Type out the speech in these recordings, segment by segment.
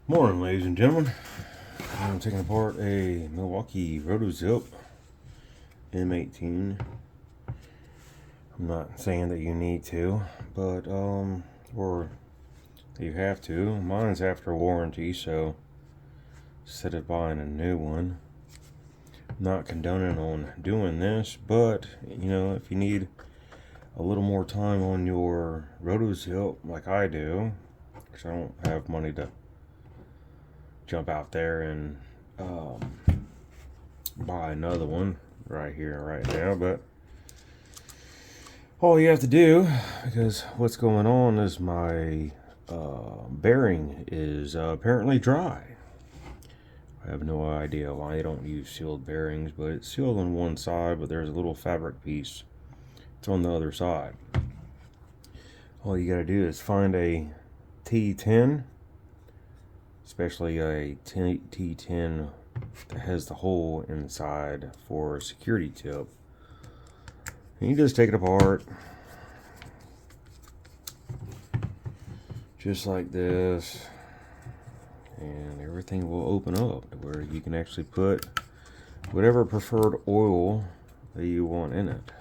Morning, ladies and gentlemen. I'm taking apart a Milwaukee rotozip M18. I'm not saying that you need to, but or you have to. Mine's after warranty, so instead of buying a new one, I'm not condoning on doing this, but if you need a little more time on your rotozip like I do, because I don't have money to jump out there and buy another one right here right now, but all you have to do, because what's going on is my bearing is apparently dry. I have no idea why I don't use sealed bearings, but it's sealed on one side, but there's a little fabric piece. It's on the other side. All you gotta do is find a T10, especially a T10 that has the hole inside for a security tip. And you just take it apart, just like this, and everything will open up to where you can actually put whatever preferred oil that you want in it.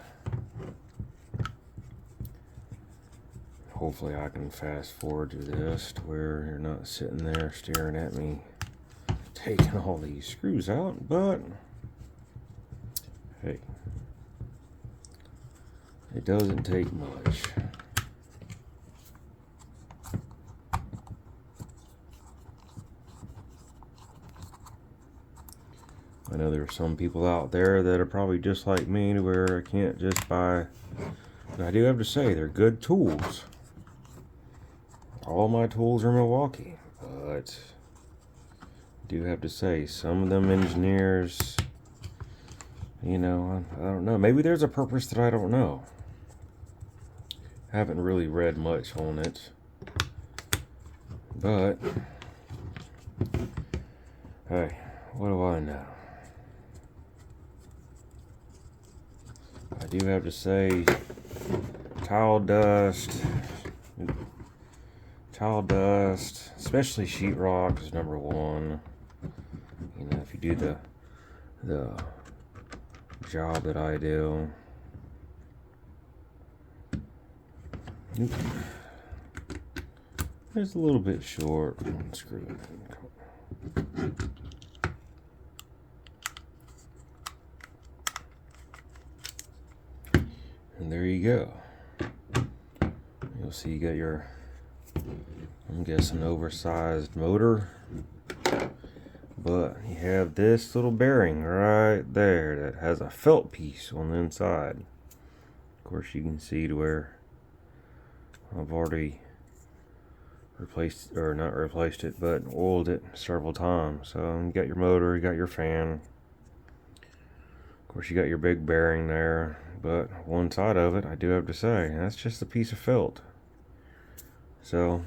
Hopefully I can fast forward to this to where you're not sitting there staring at me taking all these screws out, but hey, it doesn't take much. I know there's some people out there that are probably just like me to where I can't just buy, but I do have to say they're good tools. All my tools are Milwaukee, but I do have to say some of them engineers, I don't know. Maybe there's a purpose that I don't know. I haven't really read much on it, but hey, what do I know? I do have to say, tile dust, especially sheetrock is number one. If you do the job that I do. Oop. It's a little bit short. Screw it. And there you go. You'll see you got your, I'm guessing, oversized motor. But you have this little bearing right there that has a felt piece on the inside. Of course, you can see to where I've already replaced, or not replaced it, but oiled it several times. So you got your motor, you got your fan. Of course, you got your big bearing there, but one side of it, I do have to say, that's just a piece of felt. So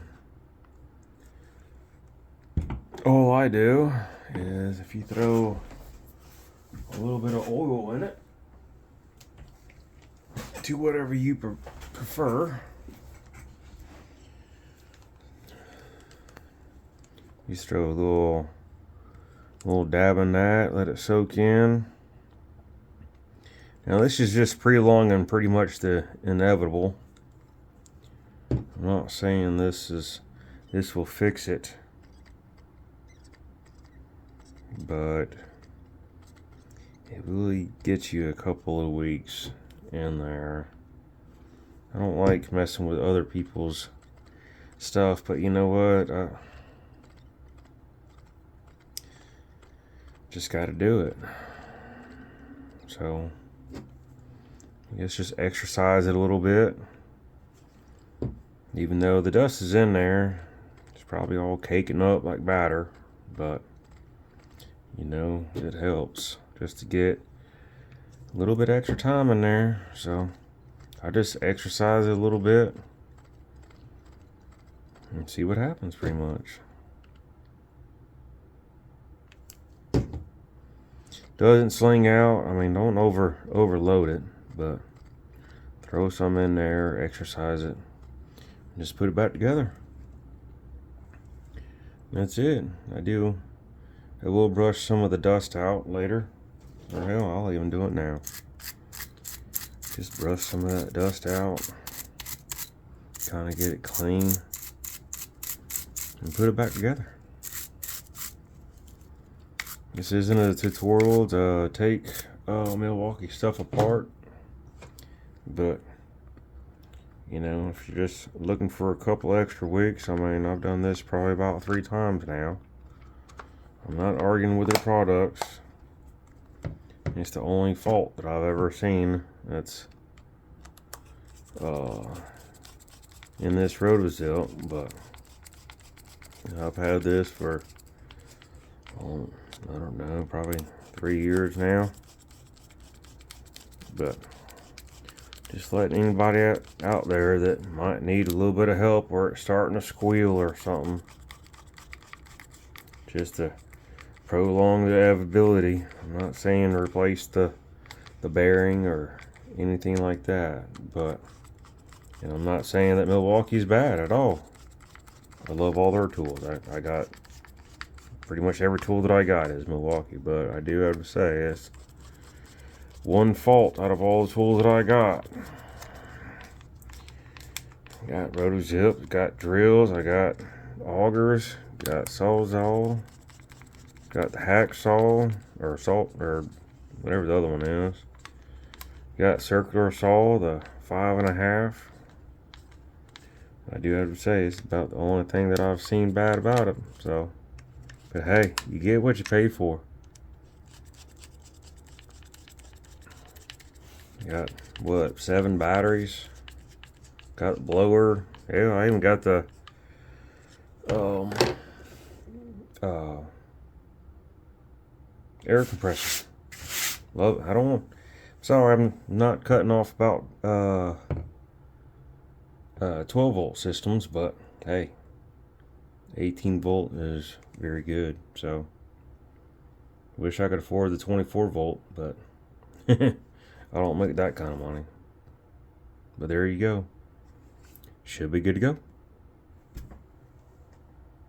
all I do is, if you throw a little bit of oil in it to whatever you prefer, you just throw a little dab in that, let it soak in. Now this is just prolonging pretty much the inevitable. I'm not saying this will fix it, but it really gets you a couple of weeks in there. I don't like messing with other people's stuff, but you know what? Just got to do it. So I guess just exercise it a little bit. Even though the dust is in there, it's probably all caking up like batter, but it helps just to get a little bit extra time in there. So I just exercise it a little bit and see what happens, pretty much. Doesn't sling out. I mean, don't overload it, but throw some in there, exercise it, and just put it back together. That's it. I will brush some of the dust out later. Or hell, I'll even do it now. Just brush some of that dust out. Kind of get it clean. And put it back together. This isn't a tutorial to take Milwaukee stuff apart. But, you know, if you're just looking for a couple extra weeks, I mean, I've done this probably about 3 times now. I'm not arguing with their products. It's the only fault that I've ever seen that's in this rotozip, but I've had this for, I don't know, probably 3 years now. But just letting anybody out there that might need a little bit of help or it's starting to squeal or something, just to prolong the availability. I'm not saying replace the bearing or anything like that, but and I'm not saying that Milwaukee's bad at all. I love all their tools. I got pretty much every tool that I got is Milwaukee, but I do have to say it's one fault out of all the tools that I got. Got rotozip, got drills, I got augers, got sawzall, got the hacksaw or salt or whatever the other one is. Got circular saw, the 5.5. I do have to say it's about the only thing that I've seen bad about it. So, but hey, you get what you pay for. Got what, 7 batteries? Got a blower. Yeah, I even got the air compressor. Love it. I don't want. Sorry, I'm not cutting off about 12-volt systems, but hey, 18-volt is very good. So, wish I could afford the 24-volt, but I don't make that kind of money. But there you go. Should be good to go.